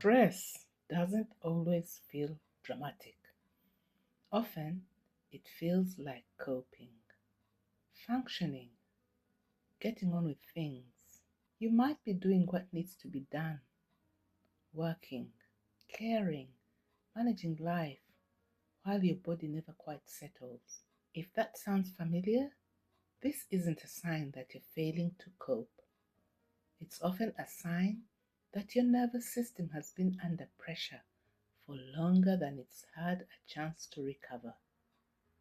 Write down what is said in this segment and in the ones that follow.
Stress doesn't always feel dramatic. Often, it feels like coping, functioning, getting on with things. You might be doing what needs to be done, working, caring, managing life, while your body never quite settles. If that sounds familiar, this isn't a sign that you're failing to cope. It's often a sign that your nervous system has been under pressure for longer than it's had a chance to recover.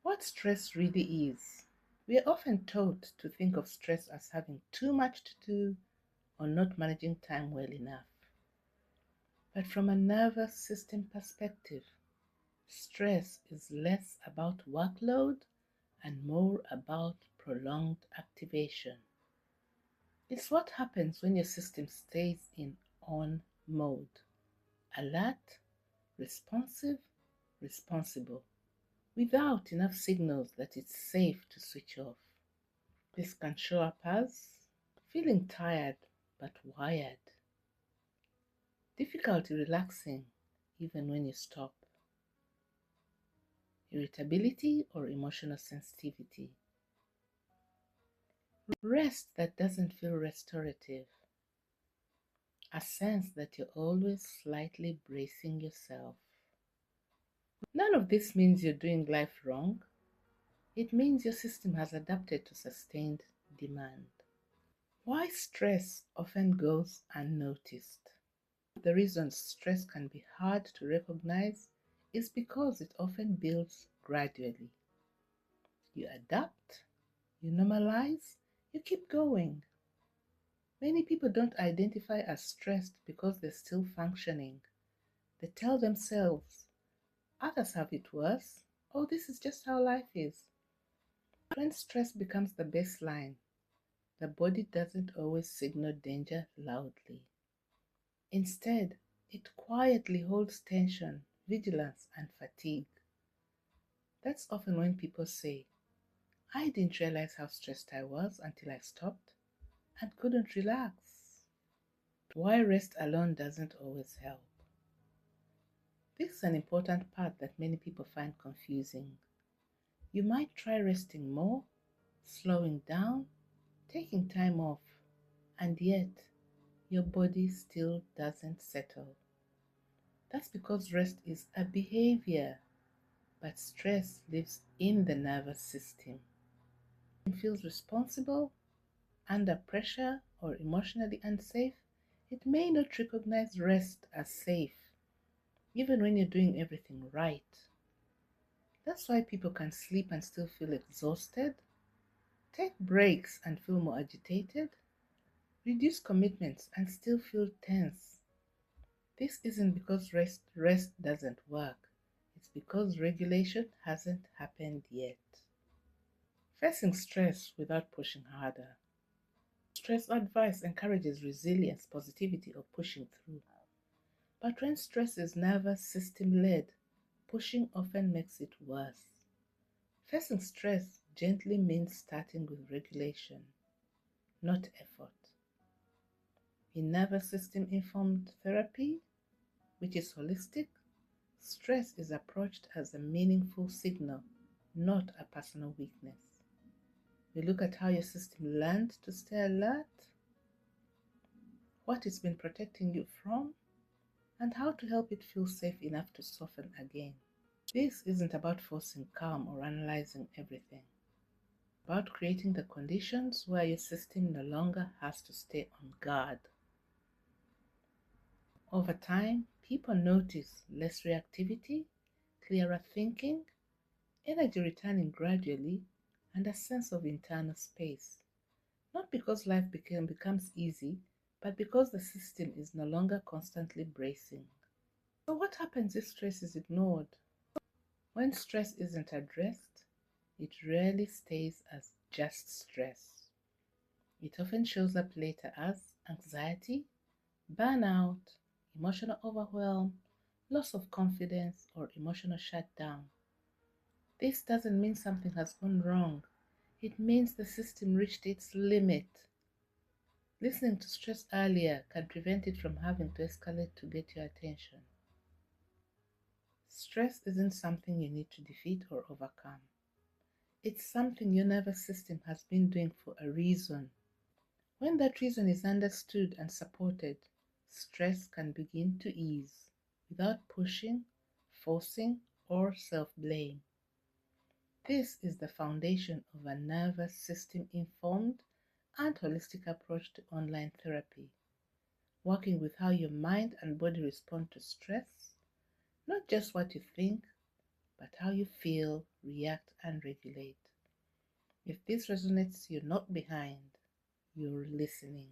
What stress really is. We are often taught to think of stress as having too much to do or not managing time well enough. But from a nervous system perspective, stress is less about workload and more about prolonged activation. It's what happens when your system stays in on mode, alert, responsive, responsible, without enough signals that it's safe to switch off. This can show up as feeling tired but wired, difficulty relaxing even when you stop, irritability or emotional sensitivity, rest that doesn't feel restorative, a sense that you're always slightly bracing yourself. None of this means you're doing life wrong. It means your system has adapted to sustained demand. Why stress often goes unnoticed. The reason stress can be hard to recognize is because it often builds gradually. You adapt, you normalize, you keep going. Many people don't identify as stressed because they're still functioning. They tell themselves, others have it worse, oh, this is just how life is. When stress becomes the baseline, the body doesn't always signal danger loudly. Instead, it quietly holds tension, vigilance, and fatigue. That's often when people say, I didn't realize how stressed I was until I stopped and couldn't relax. Why rest alone doesn't always help. This is an important part that many people find confusing. You might try resting more, slowing down, taking time off, and yet your body still doesn't settle. That's because rest is a behavior, but stress lives in the nervous system. It feels responsible, under pressure, or emotionally unsafe. It may not recognize rest as safe, even when you're doing everything right. That's why people can sleep and still feel exhausted, take breaks and feel more agitated, reduce commitments and still feel tense. This isn't because rest doesn't work. It's because regulation hasn't happened yet. Facing stress without pushing harder. Stress advice encourages resilience, positivity, or pushing through. But when stress is nervous system led, pushing often makes it worse. Facing stress gently means starting with regulation, not effort. In nervous system informed therapy, which is holistic, stress is approached as a meaningful signal, not a personal weakness. We look at how your system learned to stay alert, what it's been protecting you from, and how to help it feel safe enough to soften again. This isn't about forcing calm or analyzing everything. It's about creating the conditions where your system no longer has to stay on guard. Over time, people notice less reactivity, clearer thinking, energy returning gradually, and a sense of internal space. Not because life becomes easy, but because the system is no longer constantly bracing. So what happens if stress is ignored? When stress isn't addressed, it rarely stays as just stress. It often shows up later as anxiety, burnout, emotional overwhelm, loss of confidence, or emotional shutdown. This doesn't mean something has gone wrong. It means the system reached its limit. Listening to stress earlier can prevent it from having to escalate to get your attention. Stress isn't something you need to defeat or overcome. It's something your nervous system has been doing for a reason. When that reason is understood and supported, stress can begin to ease without pushing, forcing, or self-blame. This is the foundation of a nervous system informed and holistic approach to online therapy, working with how your mind and body respond to stress, not just what you think, but how you feel, react, and regulate. If this resonates, you're not behind, you're listening.